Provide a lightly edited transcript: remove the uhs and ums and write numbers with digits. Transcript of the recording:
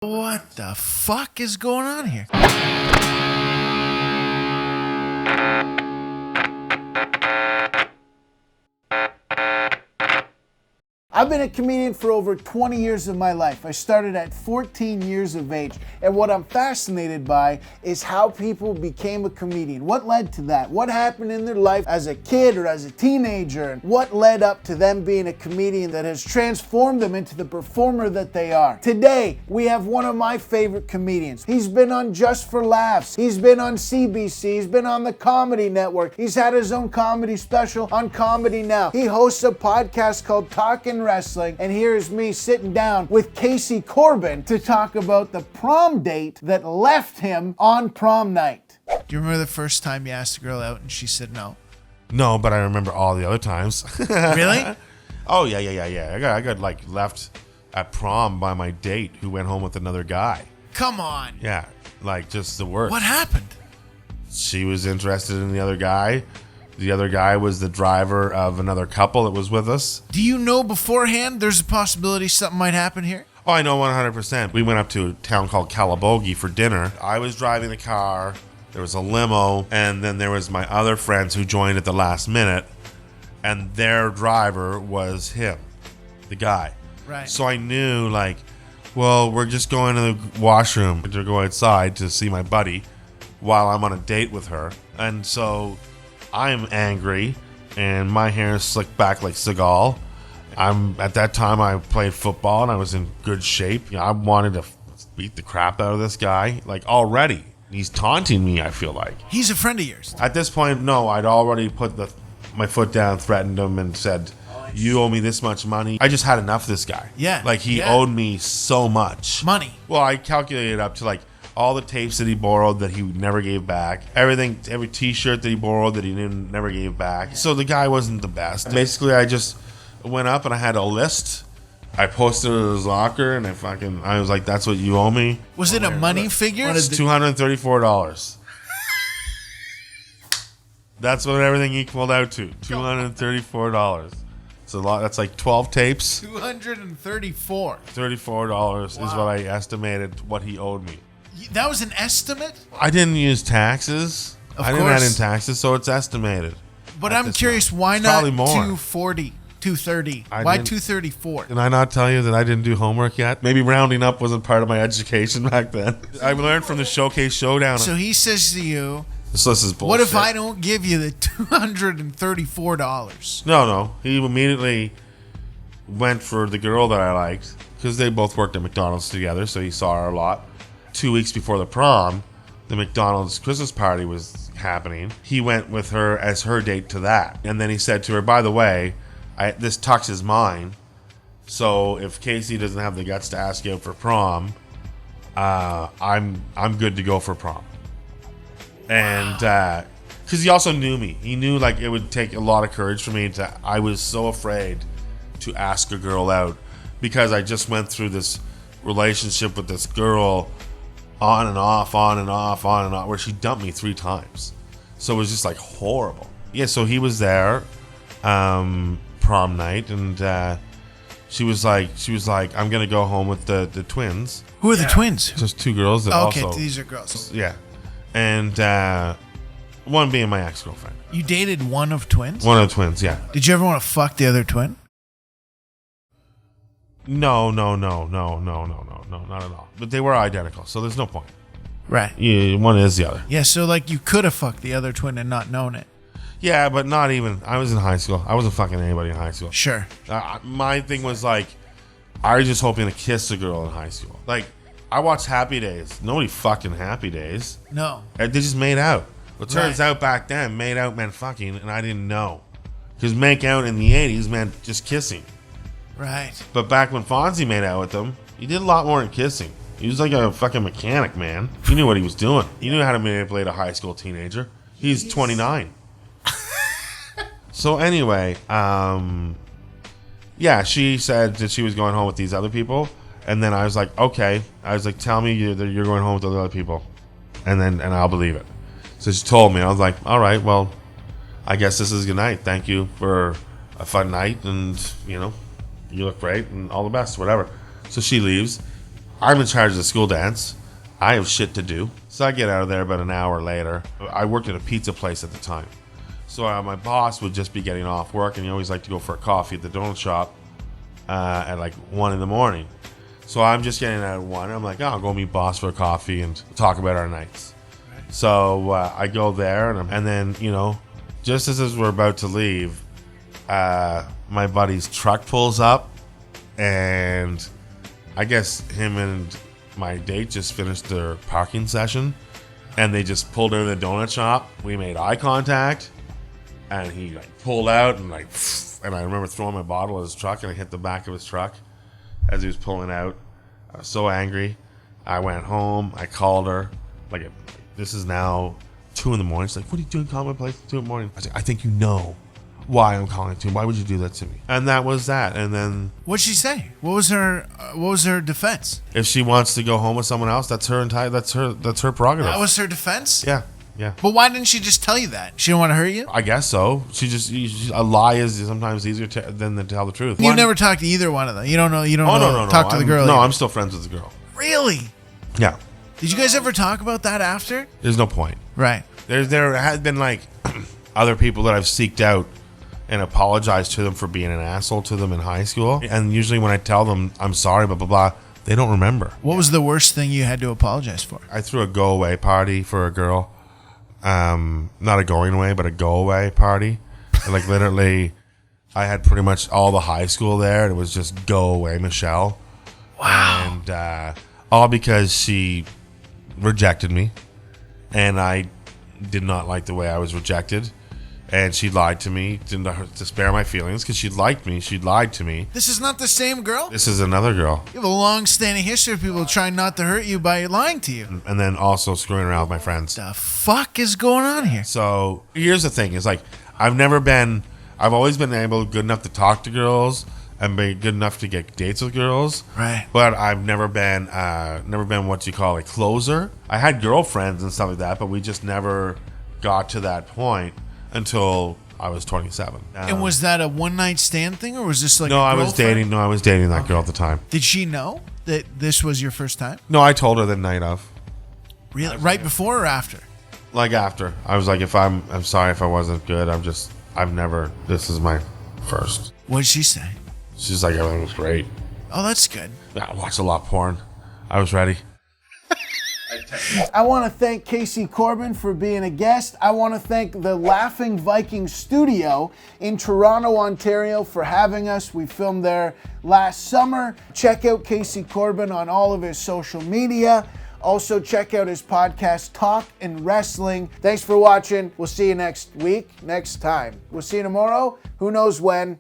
What the fuck is going on here? I've been a comedian for over 20 years of my life. I started at 14 years of age. And what I'm fascinated by is how people became a comedian. What led to that? What happened in their life as a kid or as a teenager? And what led up to them being a comedian that has transformed them into the performer that they are? Today, we have one of my favorite comedians. He's been on Just for Laughs. He's been on CBC. He's been on the Comedy Network. He's had his own comedy special on Comedy Now. He hosts a podcast called Talkin' Wrestling, and here's me sitting down with Casey Corbin to talk about the prom date that left him on prom night. Do you remember the first time you asked a girl out and she said no? No, but I remember all the other times. Really? Oh, yeah. I got like left at prom by my date who went home with another guy. Come on. Yeah, like just the worst. What happened? She was interested in the other guy. The other guy was the driver of another couple that was with us. Do you know beforehand there's a possibility something might happen here? Oh, I know 100%. We went up to a town called Calabogie for dinner. I was driving the car. There was a limo. And then there was my other friends who joined at the last minute. And their driver was him, the guy. Right. So I knew, like, well, we're just going to the washroom to go outside to see my buddy while I'm on a date with her. And so I'm angry, and my hair is slicked back like Seagal. At that time, I played football, and I was in good shape. You know, I wanted to beat the crap out of this guy, like, already. He's taunting me, I feel like. He's a friend of yours. At this point, no, I'd already put my foot down, threatened him, and said, you owe me this much money. I just had enough of this guy. Yeah. Like, he owed me so much. Money. Well, I calculated up to, like, all the tapes that he borrowed that he never gave back. Everything, every t-shirt that he borrowed that he never gave back. So the guy wasn't the best. Basically, I just went up and I had a list. I posted it in his locker and I was like, that's what you owe me. Was it a money figure? It's $234. That's what everything equaled out to. $234. It's a lot. That's like 12 tapes. 234. $34 is what I estimated what he owed me. That was an estimate? I didn't use taxes. I didn't add in taxes, so it's estimated. But I'm curious, why not probably more. 240, 230? Why 234? Did I not tell you that I didn't do homework yet? Maybe rounding up wasn't part of my education back then. I learned from the Showcase Showdown. So he says to you, this list is bullshit. What if I don't give you the $234? No. He immediately went for the girl that I liked, because they both worked at McDonald's together, so he saw her a lot. 2 weeks before the prom, the McDonald's Christmas party was happening. He went with her as her date to that. And then he said to her, by the way, this tux is mine. So if Casey doesn't have the guts to ask you out for prom, I'm good to go for prom. And because he also knew me. He knew like it would take a lot of courage for me I was so afraid to ask a girl out because I just went through this relationship with this girl on and off, where she dumped me 3 times. So it was just like horrible. Yeah, so he was there, prom night, and she was like, I'm gonna go home with the twins. Who are the twins? Just 2 girls that okay, also, these are girls. Yeah. And one being my ex-girlfriend. You dated one of twins? One of the twins, yeah. Did you ever want to fuck the other twin? No, not at all. But they were identical, so there's no point. Right. Yeah, one is the other. Yeah, so like you could have fucked the other twin and not known it. Yeah, but not even. I was in high school. I wasn't fucking anybody in high school. Sure. My thing was like, I was just hoping to kiss a girl in high school. Like, I watched Happy Days. Nobody fucking Happy Days. No. They just made out. Well, it turns out back then, made out meant fucking, and I didn't know. Because make out in the 80s meant just kissing. Right. But back when Fonzie made out with them, he did a lot more than kissing. He was like a fucking mechanic, man. He knew what he was doing. He knew how to manipulate a high school teenager. He's 29. So anyway, yeah, she said that she was going home with these other people. And then I was like, okay. I was like, tell me you're going home with the other people. And I'll believe it. So she told me. I was like, all right, well, I guess this is good night. Thank you for a fun night. And, you know, you look great and all the best, whatever. So she leaves. I'm in charge of the school dance. I have shit to do. So I get out of there about an hour later. I worked at a pizza place at the time. So my boss would just be getting off work, and he always liked to go for a coffee at the donut shop at like 1 in the morning. So I'm just getting out at 1. I'm like, oh, I'll go meet boss for a coffee and talk about our nights. Right. So I go there, and then, you know, just as we're about to leave, my buddy's truck pulls up, and I guess him and my date just finished their parking session, and they just pulled into the donut shop. We made eye contact, and he like pulled out and I remember throwing my bottle at his truck, and I hit the back of his truck as he was pulling out. I was so angry. I went home. I called her. This is now 2 in the morning. She's like, "What are you doing calling my place at 2 in the morning?" I said, "I think you know why I'm calling it to you. Why would you do that to me?" And that was that. And then what'd she say? What was her defense? If she wants to go home with someone else, that's her prerogative. That was her defense? Yeah. But why didn't she just tell you that? She didn't want to hurt you? I guess so. A lie is sometimes easier than to tell the truth. You never talked to either one of them. You don't know. No. Talk to the girl. No, either. I'm still friends with the girl. Really? Yeah. Did you guys ever talk about that after? There's no point. Right. There has been like other people that I've seeked out and apologized to them for being an asshole to them in high school. And usually when I tell them I'm sorry, blah, blah, blah, they don't remember. What was the worst thing you had to apologize for? I threw a go-away party for a girl. Not a going away, but a go-away party. And like literally, I had pretty much all the high school there, and it was just go away Michelle. Wow. And all because she rejected me, and I did not like the way I was rejected. And she lied to me to spare my feelings because she liked me. She lied to me. This is not the same girl? This is another girl. You have a long-standing history of people trying not to hurt you by lying to you. And then also screwing around with my friends. What the fuck is going on here? So here's the thing: is like I've always been good enough to talk to girls and be good enough to get dates with girls. Right. But I've never been what you call a closer. I had girlfriends and stuff like that, but we just never got to that point until I was 27. And was that a one-night stand thing, or was this like? No, I was dating that girl at the time. Did she know that this was your first time? No, I told her the night of. Really? Right before or after? Like after. I was like, I'm sorry if I wasn't good. This is my first. What did she say? She's like, everything was great. Oh, that's good. I watched a lot of porn. I was ready. I want to thank Casey Corbin for being a guest. I want to thank the Laughing Viking Studio in Toronto, Ontario for having us. We filmed there last summer. Check out Casey Corbin on all of his social media. Also, check out his podcast, Talk and Wrestling. Thanks for watching. We'll see you next time. We'll see you tomorrow. Who knows when?